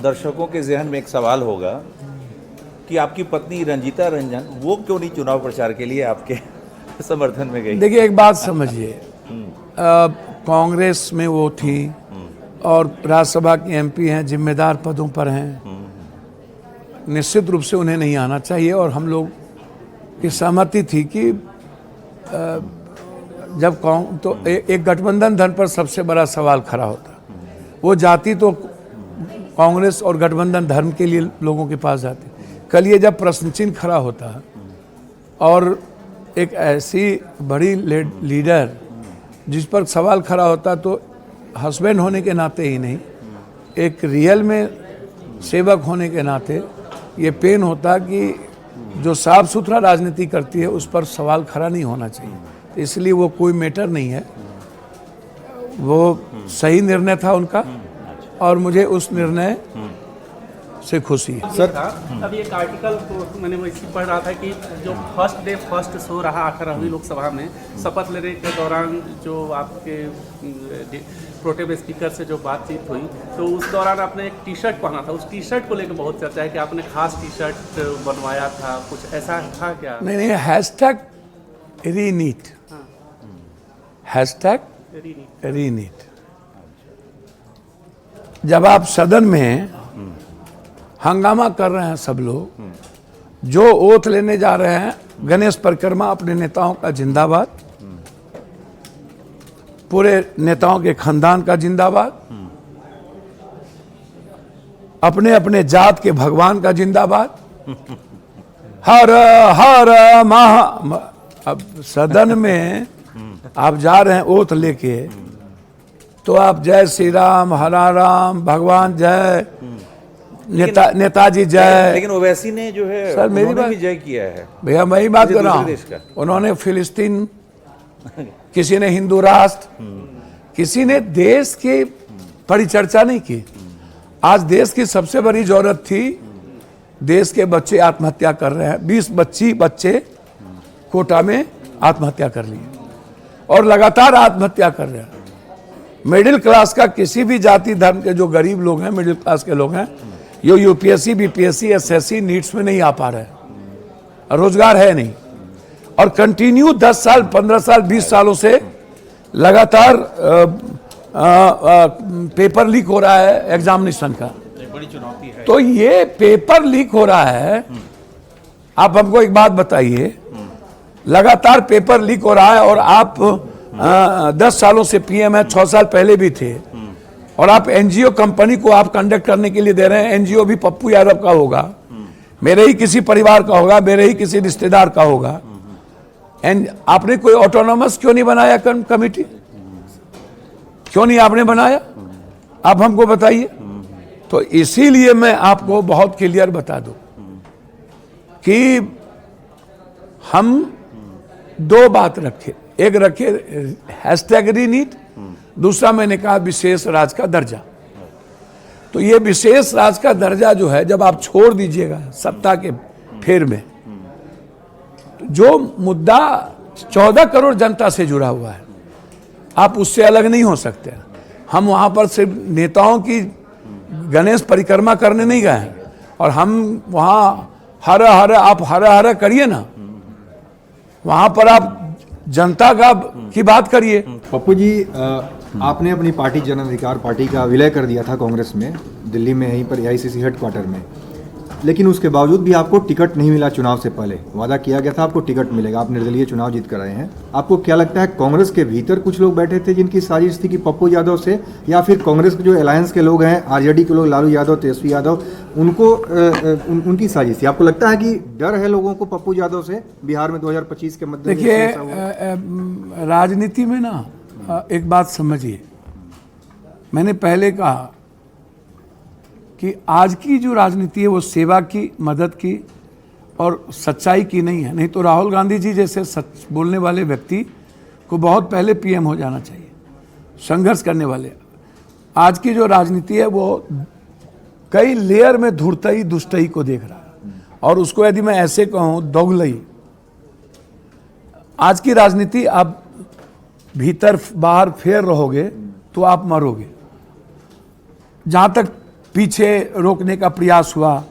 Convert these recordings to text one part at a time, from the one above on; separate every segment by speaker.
Speaker 1: दर्शकों के जहन में एक सवाल होगा कि आपकी पत्नी रंजीता रंजन वो क्यों नहीं चुनाव प्रचार के लिए आपके समर्थन में गई?
Speaker 2: देखिए, एक बात समझिए, कांग्रेस में वो थी और राज्यसभा की एमपी हैं, जिम्मेदार पदों पर हैं, निश्चित रूप से उन्हें नहीं आना चाहिए। और हम लोग की सहमति थी कि जब तो एक गठबंधन धर्म पर सबसे बड़ा सवाल खड़ा होता, वो जाति तो कांग्रेस और गठबंधन धर्म के लिए लोगों के पास जाती। कल ये जब प्रश्न चिन्ह खड़ा होता और एक ऐसी बड़ी लीडर जिस पर सवाल खड़ा होता, तो हस्बैंड होने के नाते ही नहीं, एक रियल में सेवक होने के नाते ये पेन होता कि जो साफ सुथरा राजनीति करती है उस पर सवाल खड़ा नहीं होना चाहिए। तो इसलिए वो कोई मैटर नहीं है, वो सही निर्णय था उनका और मुझे उस निर्णय से खुशी है।
Speaker 3: सर, अभी एक आर्टिकल को मैंने वैसे पढ़ रहा था कि जो फर्स्ट डे फर्स्ट शो रहा 18वीं लोकसभा में, शपथ लेने के दौरान जो आपके प्रोटेम स्पीकर से जो बातचीत हुई, तो उस दौरान आपने एक टी शर्ट पहना था। उस टी शर्ट को लेकर बहुत चर्चा है कि आपने खास टी शर्ट बनवाया था, कुछ ऐसा था क्या?
Speaker 2: नहीं, हैशटैग रीनीट, हैशटैग रीनीट। जब आप सदन में हंगामा कर रहे हैं, सब लोग जो ओथ लेने जा रहे हैं, गणेश परिक्रमा, अपने नेताओं का जिंदाबाद, पूरे नेताओं के खानदान का जिंदाबाद, अपने अपने जात के भगवान का जिंदाबाद, हर हर महा। अब सदन में आप जा रहे हैं ओथ लेके, तो आप जय श्री राम, हरा राम, भगवान जय, नेताजी जय।
Speaker 1: लेकिन ओवैसी ने जो है
Speaker 2: सर, मेरी बात
Speaker 1: भी जय किया है
Speaker 2: भैया, मैं ही बात कर रहा हूँ। उन्होंने फिलिस्तीन, किसी ने हिंदू राष्ट्र, किसी ने देश की परिचर्चा नहीं की। आज देश की सबसे बड़ी जरूरत थी, देश के बच्चे आत्महत्या कर रहे हैं। 20 बच्चे कोटा में आत्महत्या कर लिए और लगातार आत्महत्या कर रहे हैं। मिडिल क्लास का, किसी भी जाति धर्म के जो गरीब लोग हैं, मिडिल क्लास के लोग हैं, यो यूपीएससी, बीपीएससी, एसएससी, नीट्स में नहीं आ पा रहे, रोजगार है नहीं, और कंटिन्यू 10 साल, 15 साल, 20 सालों से लगातार पेपर लीक हो रहा है एग्जामिनेशन का।
Speaker 1: बड़ी चुनौती है।
Speaker 2: तो ये पेपर लीक हो रहा है। आप हमको एक बात बताइए, लगातार पेपर लीक हो रहा है और आप 10 सालों से पीएम है, 6 साल पहले भी थे, और आप एनजीओ कंपनी को आप कंडक्ट करने के लिए दे रहे हैं। एनजीओ भी पप्पू यादव का होगा, मेरे ही किसी परिवार का होगा, मेरे ही किसी रिश्तेदार का होगा। एंड आपने कोई ऑटोनॉमस क्यों नहीं बनाया कमिटी? क्यों नहीं आपने बनाया? आप हमको बताइए। तो इसीलिए मैं आपको बहुत क्लियर बता दूं कि हम 2 बात रखे, एक रखे हैशटैग रीनीट, दूसरा मैंने कहा विशेष राज्य का दर्जा। तो ये विशेष राज्य का दर्जा जो है, जब आप छोड़ दीजिएगा सत्ता के फेर में, जो मुद्दा 14 करोड़ जनता से जुड़ा हुआ है, आप उससे अलग नहीं हो सकते। हम वहां पर सिर्फ नेताओं की गणेश परिक्रमा करने नहीं गए हैं, और हम वहां हर हर, आप हर हर करिए ना, वहां पर आप जनता का की बात करिए।
Speaker 4: पप्पू जी, आपने अपनी पार्टी जन अधिकार पार्टी का विलय कर दिया था कांग्रेस में, दिल्ली में, यहीं पर एआईसीसी हेडक्वार्टर में, लेकिन उसके बावजूद भी आपको टिकट नहीं मिला। चुनाव से पहले वादा किया गया था आपको टिकट मिलेगा, आप निर्दलीय चुनाव जीत कर आए हैं। आपको क्या लगता है, कांग्रेस के भीतर कुछ लोग बैठे थे जिनकी साजिश थी कि पप्पू यादव से, या फिर कांग्रेस के जो अलायंस के लोग हैं, आरजेडी के लोग, लालू यादव, तेजस्वी यादव, उनको उनकी साजिश थी? आपको लगता है कि डर है लोगों को पप्पू यादव से बिहार में 2025 के मध्य?
Speaker 2: देखिए, राजनीति में ना एक बात समझिए, मैंने पहले कहा कि आज की जो राजनीति है वो सेवा की, मदद की और सच्चाई की नहीं है। नहीं तो राहुल गांधी जी जैसे सच बोलने वाले व्यक्ति को बहुत पहले पीएम हो जाना चाहिए, संघर्ष करने वाले। आज की जो राजनीति है वो कई लेयर में धूर्तई, दुष्टई को देख रहा है, और उसको यदि मैं ऐसे कहूँ दोगलई। आज की राजनीति, आप भीतर बाहर फेर रहोगे तो आप मरोगे। जहां तक पीछे रोकने का प्रयास हुआ।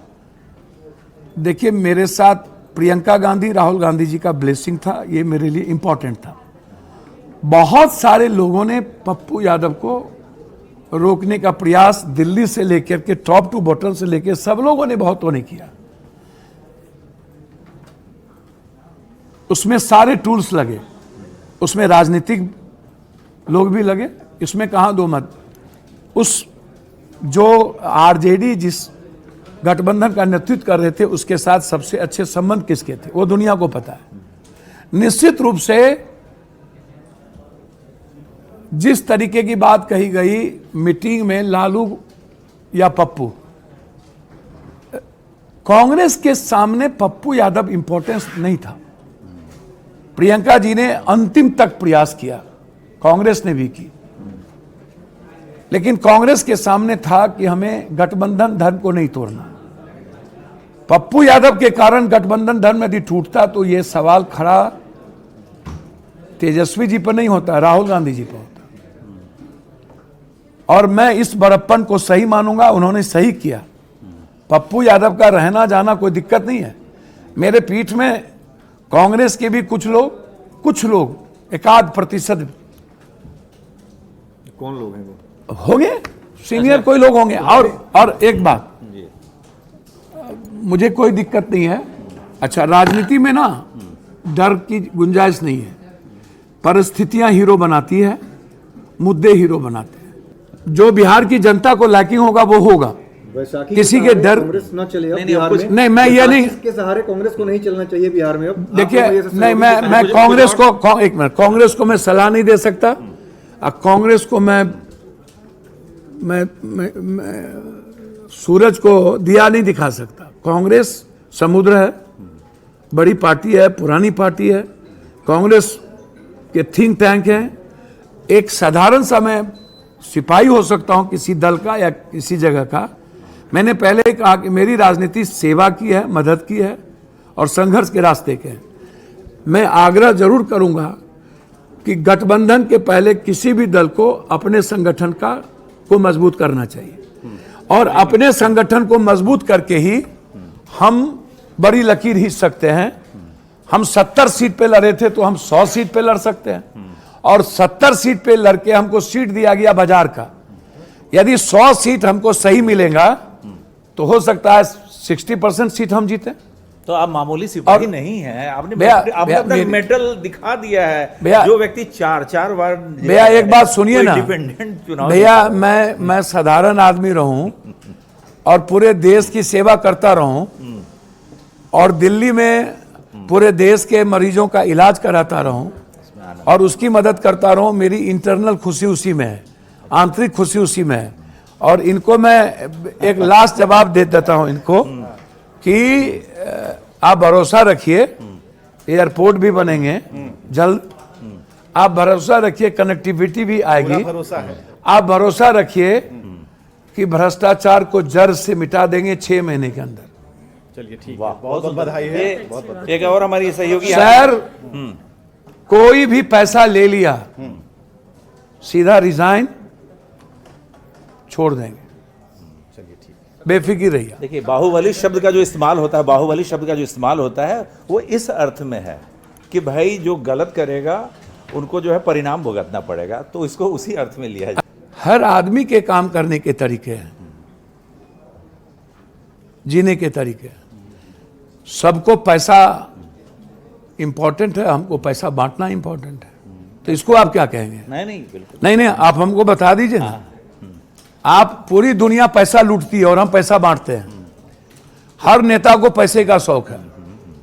Speaker 2: देखिए, मेरे साथ प्रियंका गांधी, राहुल गांधी जी का ब्लेसिंग था, ये मेरे लिए इंपॉर्टेंट था। बहुत सारे लोगों ने पप्पू यादव को रोकने का प्रयास दिल्ली से लेकर के टॉप टू बॉटम से लेकर सब लोगों ने बहुतों ने किया। उसमें सारे टूल्स लगे, उसमें राजनीतिक लोग भी लगे, इसमें कहां दो मत। उस जो आरजेडी जिस गठबंधन का नेतृत्व कर रहे थे उसके साथ सबसे अच्छे संबंध किसके थे वो दुनिया को पता है। निश्चित रूप से जिस तरीके की बात कही गई मीटिंग में लालू या पप्पू, कांग्रेस के सामने पप्पू यादव इंपॉर्टेंस नहीं था। प्रियंका जी ने अंतिम तक प्रयास किया, कांग्रेस ने भी की, लेकिन कांग्रेस के सामने था कि हमें गठबंधन धर्म को नहीं तोड़ना। पप्पू यादव के कारण गठबंधन धर्म यदि टूटता तो यह सवाल खड़ा तेजस्वी जी पर नहीं होता, राहुल गांधी जी पर होता। और मैं इस बड़प्पन को सही मानूंगा, उन्होंने सही किया। पप्पू यादव का रहना जाना कोई दिक्कत नहीं है। मेरे पीठ में कांग्रेस के भी कुछ लोग 1-8%
Speaker 4: कौन लोग हैं वो?
Speaker 2: होंगे, सीनियर कोई लोग होंगे। और एक बात, मुझे कोई दिक्कत नहीं है। अच्छा, राजनीति में ना डर की गुंजाइश नहीं है, परिस्थितियां हीरो बनाती है, मुद्दे हीरो बनाते हैं। जो बिहार की जनता को लैकिंग होगा वो होगा। किसी के डर
Speaker 4: कांग्रेस न चले अब बिहार में।
Speaker 2: नहीं, मैं ये नहीं
Speaker 4: के सहारे कांग्रेस को नहीं चलना चाहिए बिहार में अब।
Speaker 2: देखिए, नहीं, मैं कांग्रेस को एक मिनट, कांग्रेस को मैं सलाह नहीं दे सकता। कांग्रेस को मैं सूरज को दिया नहीं दिखा सकता। कांग्रेस समुद्र है, बड़ी पार्टी है, पुरानी पार्टी है। कांग्रेस के थिंक टैंक है। एक साधारण सा मैं सिपाही हो सकता हूं किसी दल का या किसी जगह का। मैंने पहले कहा कि मेरी राजनीति सेवा की है, मदद की है और संघर्ष के रास्ते के है। मैं आग्रह जरूर करूंगा कि गठबंधन के पहले किसी भी दल को अपने संगठन को मजबूत करना चाहिए, और अपने संगठन को मजबूत करके ही हम बड़ी लकीर खींच सकते हैं। हम 70 सीट पे लड़े थे तो हम 100 सीट पे लड़ सकते हैं, और 70 सीट पे लड़के हमको सीट दिया गया बाजार का। यदि 100 सीट हमको सही मिलेगा तो हो सकता है 60% सीट हम जीते।
Speaker 1: तो आप मामूली सिपाही नहीं है, आपने अपना मेडल दिखा दिया है। जो व्यक्ति 4 बार
Speaker 2: भैया एक बात सुनिए ना
Speaker 1: इंडिपेंडेंट चुनाव,
Speaker 2: भैया मैं साधारण आदमी रहूं और पूरे देश की सेवा करता रहूं और दिल्ली में पूरे देश के मरीजों का इलाज कराता रहूं और उसकी मदद करता रहूं। मेरी इंटरनल खुशी उसी में है, आंतरिक खुशी उसी में है। और इनको मैं एक लास्ट जवाब दे देता हूं इनको कि आप भरोसा रखिए, एयरपोर्ट भी बनेंगे जल्द। आप भरोसा रखिए, कनेक्टिविटी भी आएगी। आप भरोसा रखिए कि भ्रष्टाचार को जड़ से मिटा देंगे 6 महीने के अंदर।
Speaker 1: चलिए ठीक है, बहुत बधाई है। एक और हमारी सहयोगी
Speaker 2: सर, कोई भी पैसा ले लिया सीधा रिजाइन छोड़ देंगे।
Speaker 1: चलिए ठीक है,
Speaker 2: बेफिक्र रहिए।
Speaker 1: देखिए, बाहुबली शब्द का जो इस्तेमाल होता है वो इस अर्थ में है कि भाई जो गलत करेगा उनको जो है परिणाम भुगतना पड़ेगा, तो इसको उसी अर्थ में लिया जाए।
Speaker 2: हर आदमी के काम करने के तरीके हैं, जीने के तरीके हैं। सबको पैसा इंपॉर्टेंट है, हमको पैसा बांटना इंपॉर्टेंट है। तो इसको आप क्या कहेंगे?
Speaker 1: नहीं बिल्कुल
Speaker 2: नहीं, आप हमको बता दीजिए ना। आप पूरी दुनिया पैसा लूटती है और हम पैसा बांटते हैं। हर नेता को पैसे का शौक है,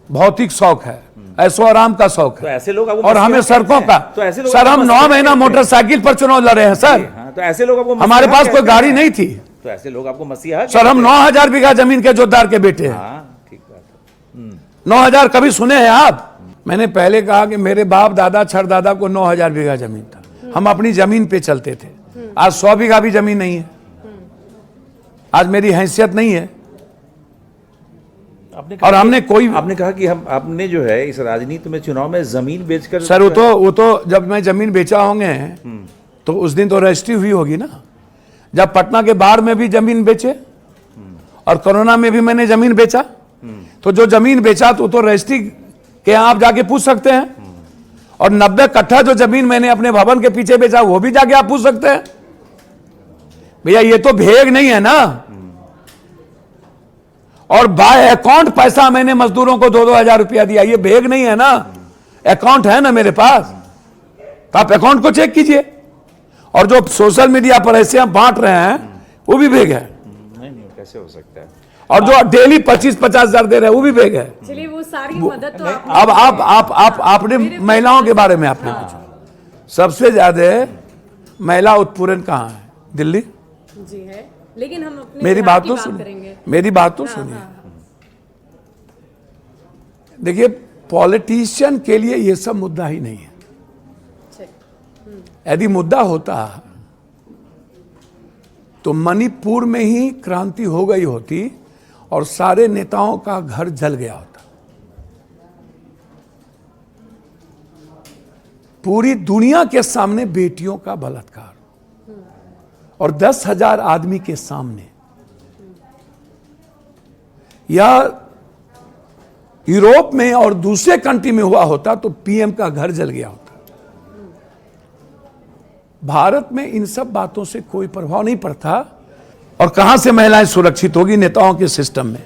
Speaker 2: भौतिक शौक है, ऐशो आराम का शौक है।
Speaker 1: तो ऐसे लोग
Speaker 2: और हमें सड़कों का, सर हम 9 महीना मोटरसाइकिल पर चुनाव लड़े हैं सर।
Speaker 1: तो ऐसे लोग आपको
Speaker 2: हमारे पास कोई गाड़ी नहीं थी,
Speaker 1: तो ऐसे लोग आपको मसीहा
Speaker 2: सर। हम 9000 बीघा जमीन के जोतदार के बेटे हैं।
Speaker 1: ठीक बात है।
Speaker 2: 9000 कभी सुने हैं आप? मैंने पहले कहा कि मेरे बाप दादा छड़दादा को 9000 बीघा जमीन था। हम अपनी जमीन पे चलते थे। आज 100 बीघा भी जमीन नहीं है। आज मेरी हैसियत नहीं है। और हमने
Speaker 1: कहा कि आपने जो है इस राजनीति में चुनाव में जमीन बेचकर,
Speaker 2: सर वो तो जब मैं जमीन बेचा होंगे तो उस दिन तो रजिस्ट्री हुई होगी ना। जब पटना के बाहर में भी जमीन बेचे और कोरोना में भी मैंने जमीन बेचा। तो जो जमीन बेचा तो रजिस्ट्री के यहाँ आप जाके पूछ सकते हैं। और 90 कट्ठा जो जमीन मैंने अपने भवन के पीछे बेचा वो भी जाके आप पूछ सकते हैं। भैया ये तो भेग नहीं है ना। और बाय अकाउंट पैसा मैंने मजदूरों को 2-2 हजार रुपया दिया, ये भेग नहीं है ना। अकाउंट है ना मेरे पास, तो आप अकाउंट को चेक कीजिए। और जो सोशल मीडिया पर ऐसे हम बांट रहे हैं वो भी भेग है।
Speaker 1: नहीं कैसे हो सकता है।
Speaker 2: और जो डेली 25-50 हजार दे रहे हैं वो भी भेग है।
Speaker 5: चलिए वो सारी मदद तो
Speaker 2: अब आपने महिलाओं के बारे में आपने पूछा, सबसे ज्यादा महिला उत्पीड़न कहाँ है? दिल्ली।
Speaker 5: जी है, लेकिन हम अपने
Speaker 2: मेरी
Speaker 5: बिहार
Speaker 2: बात
Speaker 5: की
Speaker 2: तो
Speaker 5: बात
Speaker 2: सुनिए,
Speaker 5: करेंगे।
Speaker 2: मेरी बात तो सुनिए। देखिए पॉलिटिशियन के लिए ये सब मुद्दा ही नहीं है। यदि मुद्दा होता तो मणिपुर में ही क्रांति हो गई होती और सारे नेताओं का घर जल गया होता। पूरी दुनिया के सामने बेटियों का बलात्कार और 10,000 आदमी के सामने, या यूरोप में और दूसरे कंट्री में हुआ होता तो पीएम का घर जल गया होता। भारत में इन सब बातों से कोई प्रभाव नहीं पड़ता। और कहां से महिलाएं सुरक्षित होगी? नेताओं के सिस्टम में।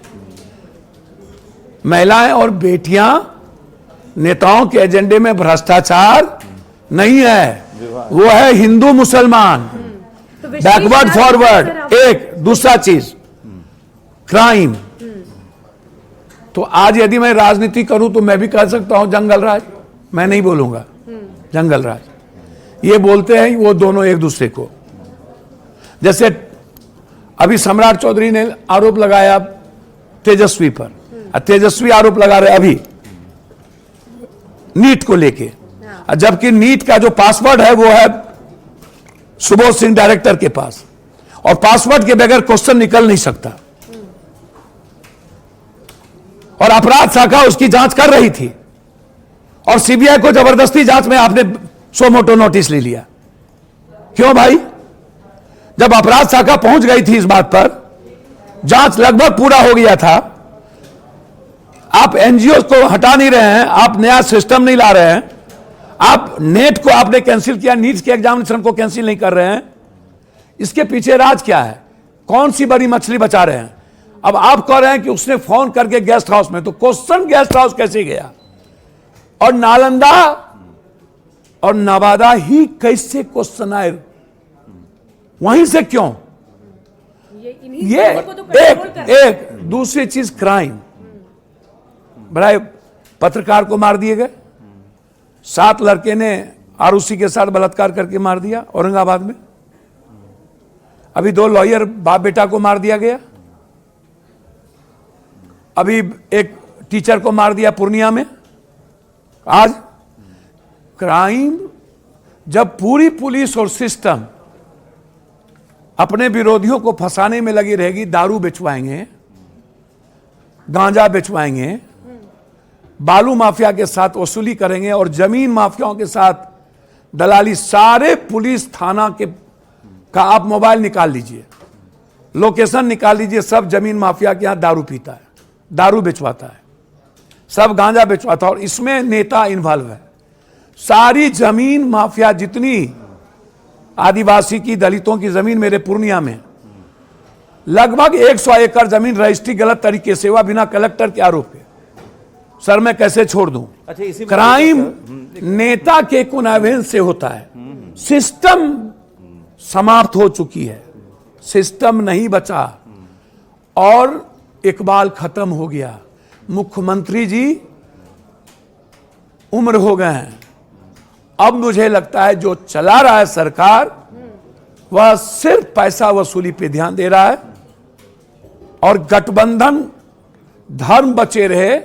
Speaker 2: महिलाएं और बेटियां नेताओं के एजेंडे में भ्रष्टाचार नहीं है, वो है हिंदू मुसलमान,
Speaker 5: तो विशेष
Speaker 2: बैकवर्ड
Speaker 5: राज्य
Speaker 2: फॉरवर्ड।
Speaker 5: सर आप-
Speaker 2: एक दूसरा चीज क्राइम। तो आज यदि मैं राजनीति करूं तो मैं भी कह सकता हूं जंगल राज, मैं नहीं बोलूंगा जंगल राज। ये बोलते हैं वो दोनों एक दूसरे को। जैसे अभी सम्राट चौधरी ने आरोप लगाया तेजस्वी पर, तेजस्वी आरोप लगा रहे अभी नीट को लेके, जबकि नीट का जो पासवर्ड है वो है सुबोध सिंह डायरेक्टर के पास, और पासवर्ड के बगैर क्वेश्चन निकल नहीं सकता। और अपराध शाखा उसकी जांच कर रही थी और सीबीआई को जबरदस्ती जांच में आपने सो मोटो नोटिस ले लिया। क्यों भाई? जब अपराध शाखा पहुंच गई थी इस बात पर, जांच लगभग पूरा हो गया था, आप एनजीओ को हटा नहीं रहे हैं, आप नया सिस्टम नहीं ला रहे हैं, आप नेट को आपने कैंसिल किया, नीट के एग्जामिनेशन को कैंसिल नहीं कर रहे हैं। इसके पीछे राज क्या है? कौन सी बड़ी मछली बचा रहे हैं? अब आप कह रहे हैं कि उसने फोन करके गेस्ट हाउस में, तो क्वेश्चन गेस्ट हाउस कैसे गया? और नालंदा और नवादा ही कैसे क्वेश्चन आए? वहीं से क्यों? ये
Speaker 5: को तो कंट्रोल कर-
Speaker 2: एक दूसरी चीज क्राइम। बड़ा पत्रकार को मार दिए गए, 7 लड़के ने आरुषि के साथ बलात्कार करके मार दिया औरंगाबाद में। अभी 2 लॉयर बाप बेटा को मार दिया गया। अभी एक टीचर को मार दिया पूर्णिया में। आज क्राइम, जब पूरी पुलिस और सिस्टम अपने विरोधियों को फंसाने में लगी रहेगी, दारू बेचवाएंगे, गांजा बेचवाएंगे, बालू माफिया के साथ वसूली करेंगे और जमीन माफियाओं के साथ दलाली, सारे पुलिस थाना के का आप मोबाइल निकाल लीजिए, लोकेशन निकाल लीजिए, सब जमीन माफिया के यहां दारू पीता है, दारू बेचवाता है, सब गांजा बेचवाता है, और इसमें नेता इन्वॉल्व है। सारी जमीन माफिया, जितनी आदिवासी की, दलितों की जमीन मेरे पूर्णिया में लगभग 100 एकड़ जमीन रजिस्ट्री गलत तरीके से हुआ, बिना कलेक्टर के आरोप के। सर मैं कैसे छोड़ दूं?
Speaker 1: अच्छा, इसी
Speaker 2: क्राइम नेता के कुनावेंस से होता है। सिस्टम समाप्त हो चुकी है, सिस्टम नहीं बचा और इकबाल खत्म हो गया। मुख्यमंत्री जी उम्र हो गए हैं। अब मुझे लगता है जो चला रहा है सरकार, वह सिर्फ पैसा वसूली पे ध्यान दे रहा है और गठबंधन धर्म बचे रहे,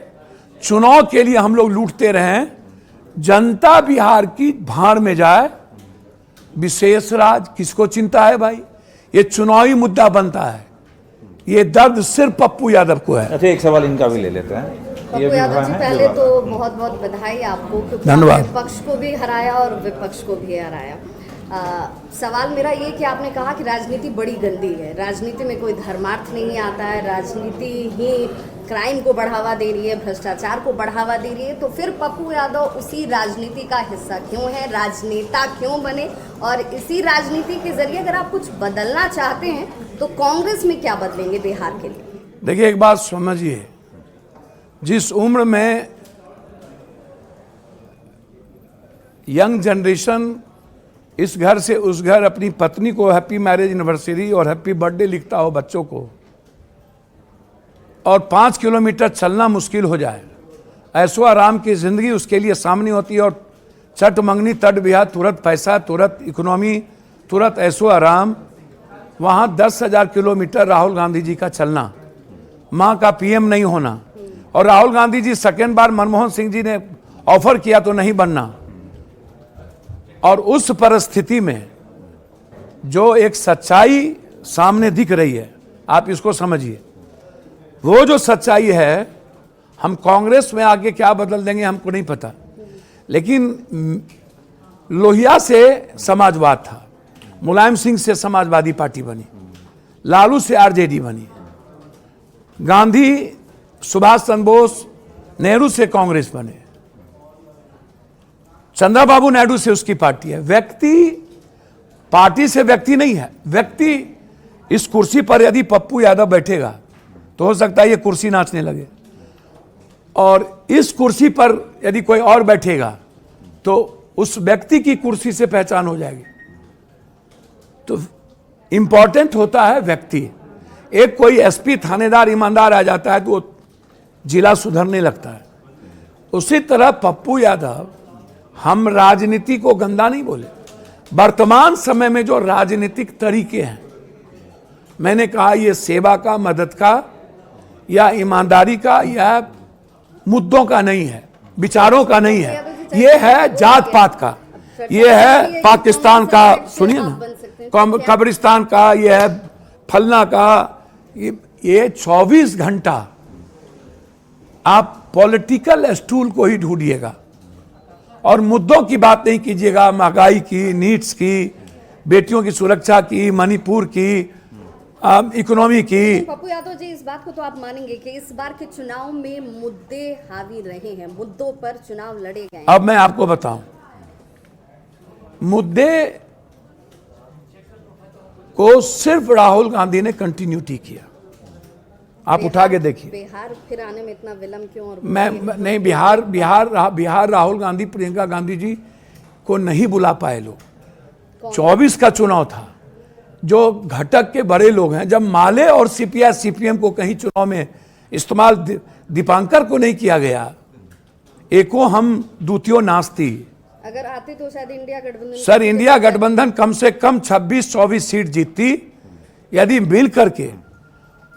Speaker 2: चुनाव के लिए हम लोग लूटते रहे, जनता बिहार की भाड़ में जाए। विशेष राज किसको चिंता है भाई? ये चुनावी मुद्दा बनता है। ये दर्द सिर्फ पप्पू यादव को है।
Speaker 1: अच्छा, एक सवाल इनका भी ले लेते हैं।
Speaker 6: पप्पू यादव जी, पहले तो बहुत बहुत बधाई आपको, क्योंकि
Speaker 2: धन्यवाद।
Speaker 6: आपने पक्ष को भी हराया और विपक्ष को भी हराया। सवाल मेरा ये कि आपने कहा कि राजनीति बड़ी गंदी है, राजनीति में कोई धर्मार्थ नहीं आता है, राजनीति ही क्राइम को बढ़ावा दे रही है, भ्रष्टाचार को बढ़ावा दे रही है, तो फिर पप्पू यादव उसी राजनीति का हिस्सा क्यों है, राजनेता क्यों बने? और इसी राजनीति के जरिए अगर आप कुछ बदलना चाहते हैं तो कांग्रेस में क्या बदलेंगे बिहार के लिए?
Speaker 2: देखिए, एक बात समझिए, जिस उम्र में यंग जनरेशन इस घर से उस घर अपनी पत्नी को हैप्पी मैरिज एनिवर्सरी और हैप्पी बर्थडे लिखता हो बच्चों को, और 5 किलोमीटर चलना मुश्किल हो जाए, ऐशो आराम की जिंदगी उसके लिए सामने होती है, और चट मंगनी तट बिहा, तुरंत पैसा, तुरंत इकोनॉमी, तुरंत ऐशो आराम, वहाँ 10,000 किलोमीटर राहुल गांधी जी का चलना, माँ का पीएम नहीं होना, और राहुल गांधी जी सेकेंड बार मनमोहन सिंह जी ने ऑफर किया तो नहीं बनना, और उस परिस्थिति में जो एक सच्चाई सामने दिख रही है, आप इसको समझिए, वो जो सच्चाई है, हम कांग्रेस में आके क्या बदल देंगे हमको नहीं पता, लेकिन लोहिया से समाजवाद था, मुलायम सिंह से समाजवादी पार्टी बनी, लालू से आरजेडी बनी, गांधी, सुभाष चंद्र बोस, नेहरू से कांग्रेस बने, चंद्रबाबू नायडू से उसकी पार्टी है। व्यक्ति पार्टी से व्यक्ति नहीं है, व्यक्ति इस कुर्सी पर यदि पप्पू यादव बैठेगा तो हो सकता है ये कुर्सी नाचने लगे, और इस कुर्सी पर यदि कोई और बैठेगा तो उस व्यक्ति की कुर्सी से पहचान हो जाएगी। तो इंपॉर्टेंट होता है व्यक्ति। एक कोई एसपी थानेदार ईमानदार आ जाता है तो वो जिला सुधरने लगता है। उसी तरह पप्पू यादव, हम राजनीति को गंदा नहीं बोले, वर्तमान समय में जो राजनीतिक तरीके हैं, मैंने कहा ये सेवा का, मदद का या ईमानदारी का या मुद्दों का नहीं है, विचारों का नहीं है, ये है जात पात का, ये है पाकिस्तान का, सुनिए ना, कब्रिस्तान का, ये है फलना का। ये 24 घंटा आप पॉलिटिकल स्टूल को ही ढूंढिएगा और मुद्दों की बात नहीं कीजिएगा, महंगाई की, नीट्स की, बेटियों की सुरक्षा की, मणिपुर की, इकोनॉमी की।
Speaker 6: पप्पू यादव जी, इस बात को तो आप मानेंगे कि इस बार के चुनाव में मुद्दे हावी रहे हैं, मुद्दों पर चुनाव लड़े गए।
Speaker 2: अब मैं आपको बताऊं, मुद्दे को सिर्फ राहुल गांधी ने कंटिन्यूटी किया। आप उठा के देखिए,
Speaker 6: बिहार फिर आने में इतना विलंब क्यों? और
Speaker 2: मैं नहीं, बिहार राहुल गांधी, प्रियंका गांधी जी को नहीं बुला पाए लोग। 24 का चुनाव था, जो घटक के बड़े लोग हैं, जब माले और सीपीआई सीपीएम को कहीं चुनाव में इस्तेमाल दीपांकर को नहीं किया गया, एको हम दूतियों नास्ती।
Speaker 6: अगर आते तो शायद इंडिया गठबंधन,
Speaker 2: सर इंडिया गठबंधन कम से कम 26-24 सीट जीतती यदि मिल करके,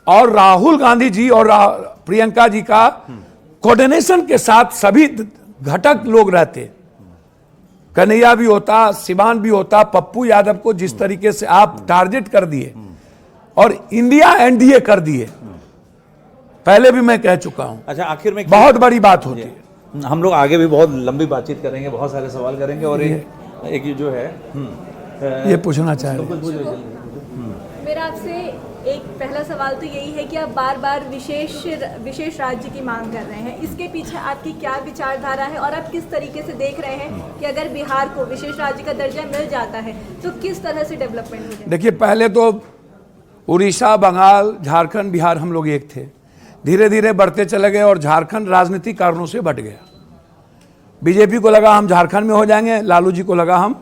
Speaker 2: और राहुल गांधी जी और प्रियंका जी का कोऑर्डिनेशन के साथ सभी घटक लोग रहते, कन्हैया भी होता, सिवान भी होता, पप्पू यादव को जिस तरीके से आप टारगेट कर दिए और इंडिया एनडीए कर दिए, पहले भी मैं कह चुका हूं।
Speaker 1: अच्छा, आखिर में
Speaker 2: बहुत बड़ी बात होती है।
Speaker 1: हम लोग आगे भी बहुत लंबी बातचीत करेंगे, बहुत सारे सवाल करेंगे, और एक ये जो है
Speaker 2: ये पूछना चाह रहे हैं।
Speaker 5: मेरा आपसे एक पहला सवाल तो यही है कि आप बार बार विशेष राज्य की मांग कर रहे हैं, इसके पीछे आपकी क्या विचारधारा है और आप किस तरीके से देख रहे हैं कि अगर बिहार को विशेष राज्य का दर्जा मिल जाता है तो किस तरह से डेवलपमेंट हो जाए?
Speaker 2: देखिए, पहले तो उड़ीसा, बंगाल, झारखंड, बिहार हम लोग एक थे, धीरे धीरे बढ़ते चले गए और झारखंड राजनीतिक कारणों से बट गया। बीजेपी को लगा हम झारखंड में हो जाएंगे, लालू जी को लगा हम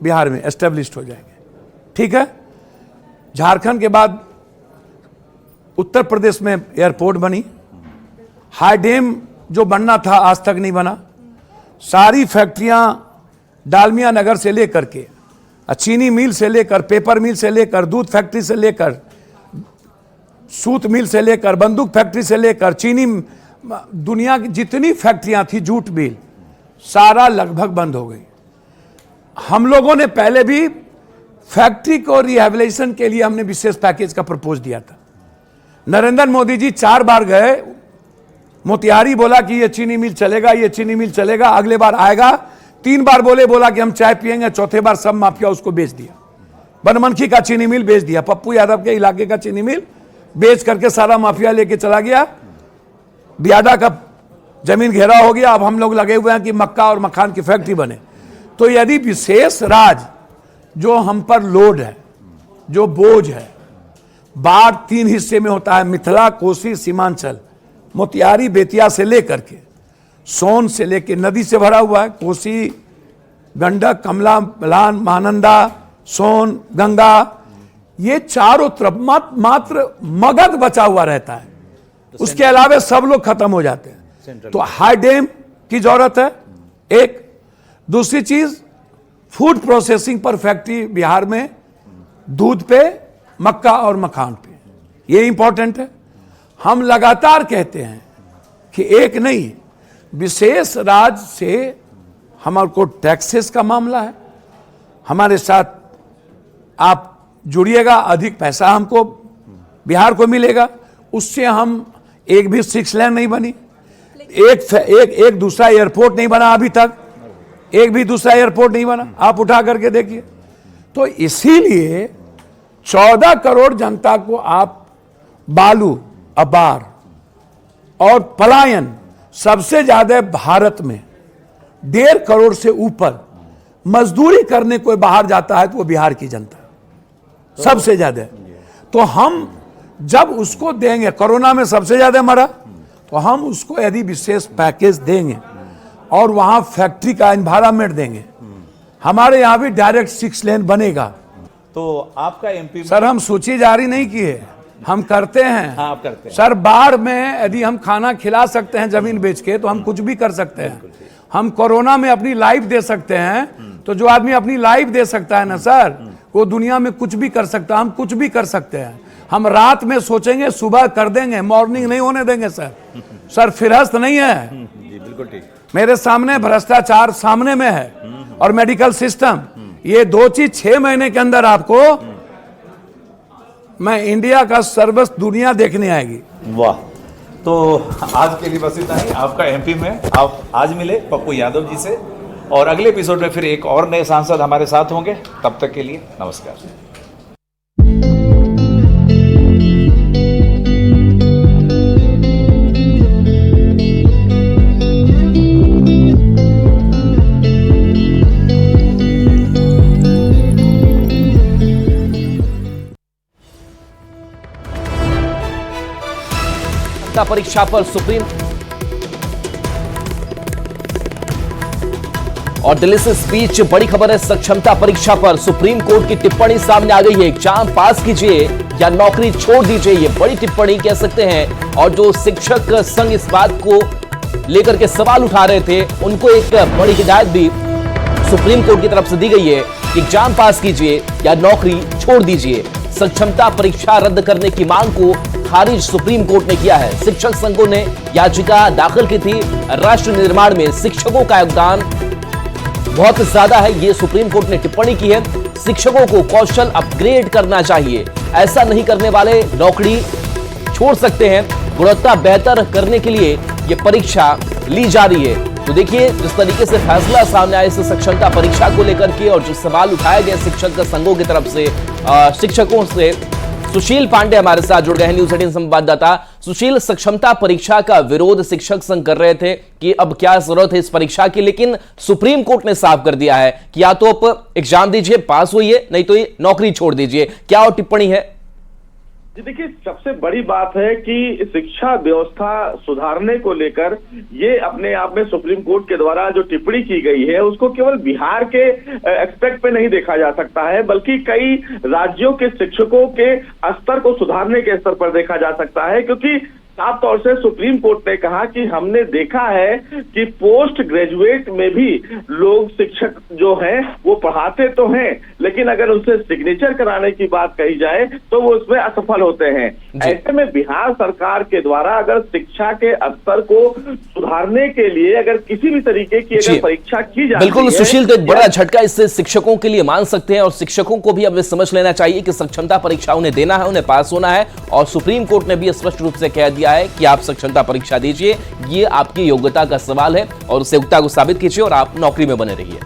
Speaker 2: बिहार में एस्टेब्लिश्ड हो जाएंगे। ठीक है, झारखंड के बाद उत्तर प्रदेश में एयरपोर्ट बनी, हाई डैम जो बनना था आज तक नहीं बना, सारी फैक्ट्रियां डालमिया नगर से लेकर के, चीनी मिल से लेकर, पेपर मिल से लेकर, दूध फैक्ट्री से लेकर, सूत मिल से लेकर, बंदूक फैक्ट्री से लेकर, चीनी, दुनिया की जितनी फैक्ट्रियां थी, जूट मिल, सारा लगभग बंद हो गई। हम लोगों ने पहले भी फैक्ट्री को रिहेबिलिटेशन के लिए हमने विशेष पैकेज का प्रपोज दिया था। नरेंद्र मोदी जी 4 बार गए, मोतिहारी बोला कि ये चीनी मिल चलेगा, ये चीनी मिल चलेगा, अगले बार आएगा 3 बार बोला कि हम चाय पिएंगे, चौथे बार सब माफिया उसको बेच दिया। बनमनखी का चीनी मिल बेच दिया, पप्पू यादव के इलाके का चीनी मिल बेच करके सारा माफिया लेके चला गया। बियाडा का जमीन घेरा हो गया, अब हम लोग लगे हुए हैं कि मक्का और मखान की फैक्ट्री बने। तो यदि विशेष राज जो हम पर लोड है, जो बोझ है, बाढ़ 3 हिस्से में होता है, मिथिला, कोसी, सीमांचल, मोतिहारी, बेतिया से लेकर के सोन से लेकर नदी से भरा हुआ है, कोसी, गंडक, कमला बलान, महानंदा, सोन, गंगा, ये चारों तरफ मात्र मगध बचा हुआ रहता है, उसके अलावा सब लोग खत्म हो जाते हैं। तो हाई डैम की जरूरत है। एक दूसरी चीज, फूड प्रोसेसिंग पर फैक्ट्री बिहार में, दूध पे, मक्का और मखान पे, ये इंपॉर्टेंट है। हम लगातार कहते हैं कि एक नहीं, विशेष राज से हमारे को टैक्सेस का मामला है, हमारे साथ आप जुड़िएगा, अधिक पैसा हमको बिहार को मिलेगा, उससे हम एक भी 6 लेन नहीं बनी, एक दूसरा एयरपोर्ट नहीं बना अभी तक, एक भी दूसरा एयरपोर्ट नहीं बना, आप उठा करके देखिए। तो इसीलिए 14 करोड़ जनता को आप बालू, अपार और पलायन, सबसे ज्यादा भारत में 1.5 करोड़ से ऊपर मजदूरी करने कोई बाहर जाता है तो वो बिहार की जनता सबसे ज्यादा। तो हम जब उसको देंगे, कोरोना में सबसे ज्यादा मरा, तो हम उसको यदि विशेष पैकेज देंगे और वहां फैक्ट्री का एनवायरमेंट देंगे, हमारे यहां भी डायरेक्ट 6 लेन बनेगा।
Speaker 1: तो आपका एमपी
Speaker 2: सर हम सूची जारी नहीं किए, हम करते हैं।
Speaker 1: हाँ, आप करते हैं।
Speaker 2: सर बाढ़ में यदि हम खाना खिला सकते हैं जमीन बेच के, तो हम कुछ भी कर सकते हैं। हम कोरोना में अपनी लाइफ दे सकते हैं, तो जो आदमी अपनी लाइफ दे सकता है ना सर, वो दुनिया में कुछ भी कर सकता है। हम कुछ भी कर सकते हैं। हम रात में सोचेंगे, सुबह कर देंगे, मॉर्निंग नहीं होने देंगे सर। सर फिरस्त नहीं है
Speaker 1: जी, बिल्कुल ठीक।
Speaker 2: मेरे सामने, भ्रष्टाचार सामने में है और मेडिकल सिस्टम, ये 2 चीज 6 महीने के अंदर आपको, मैं इंडिया का सर्वस्व दुनिया देखने आएगी।
Speaker 1: वाह। तो आज के लिए बस इतना ही। आपका एमपी में आप आज मिले पप्पू यादव जी से, और अगले एपिसोड में फिर एक और नए सांसद हमारे साथ होंगे। तब तक के लिए नमस्कार।
Speaker 7: परीक्षा पर सुप्रीम और दिल्ली से इस बीच बड़ी खबर है। सक्षमता परीक्षा पर सुप्रीम कोर्ट की टिप्पणी सामने आ गई है। एग्जाम पास कीजिए या नौकरी छोड़ दीजिए, ये बड़ी टिप्पणी कह सकते हैं। और जो शिक्षक संघ इस बात को लेकर के सवाल उठा रहे थे, उनको एक बड़ी हिदायत भी सुप्रीम कोर्ट की तरफ से दी गई है कि एग्जाम पास कीजिए या नौकरी छोड़ दीजिए। सक्षमता परीक्षा रद्द करने की मांग को खारिज सुप्रीम कोर्ट ने किया है। शिक्षक संघों ने याचिका दाखिल की थी। राष्ट्र निर्माण में शिक्षकों का योगदान बहुत ज्यादा है, ये सुप्रीम कोर्ट ने टिप्पणी की है। शिक्षकों को कौशल अपग्रेड करना चाहिए, ऐसा नहीं करने वाले नौकरी छोड़ सकते हैं। गुणवत्ता बेहतर करने के लिए ये परीक्षा ली जा रही है। तो देखिए जिस तरीके से फैसला सामने आया इस सक्षमता परीक्षा को लेकर के, और जो सवाल उठाए गए शिक्षक संघों की तरफ से, शिक्षकों से। सुशील पांडे हमारे साथ जुड़ गए हैं, न्यूज़ 18 संवाददाता। सुशील, सक्षमता परीक्षा का विरोध शिक्षक संघ कर रहे थे कि अब क्या जरूरत है इस परीक्षा की, लेकिन सुप्रीम कोर्ट ने साफ कर दिया है कि या तो आप एग्जाम दीजिए, पास होइए, नहीं तो ये नौकरी छोड़ दीजिए। क्या और टिप्पणी है?
Speaker 8: जी देखिए, सबसे बड़ी बात है कि शिक्षा व्यवस्था सुधारने को लेकर ये अपने आप में सुप्रीम कोर्ट के द्वारा जो टिप्पणी की गई है, उसको केवल बिहार के एस्पेक्ट पे नहीं देखा जा सकता है, बल्कि कई राज्यों के शिक्षकों के स्तर को सुधारने के स्तर पर देखा जा सकता है। क्योंकि साफ तौर से सुप्रीम कोर्ट ने कहा कि हमने देखा है कि पोस्ट ग्रेजुएट में भी लोग, शिक्षक जो हैं वो पढ़ाते तो हैं, लेकिन अगर उनसे सिग्नेचर कराने की बात कही जाए तो वो उसमें असफल होते हैं। ऐसे में बिहार सरकार के द्वारा अगर शिक्षा के स्तर को सुधारने के लिए अगर किसी भी तरीके की अगर परीक्षा की जाती है,
Speaker 7: बिल्कुल सुशील, तो एक बड़ा झटका इससे शिक्षकों के लिए मान सकते हैं, और शिक्षकों को भी अब समझ लेना चाहिए कि सक्षमता परीक्षा उन्हें देना है, उन्हें पास होना है। और सुप्रीम कोर्ट ने भी स्पष्ट रूप से कह दिया दिया है कि आप सक्षमता परीक्षा दीजिए, ये आपकी योग्यता का सवाल है और उस योग्यता को साबित कीजिए और आप नौकरी में बने रहिए।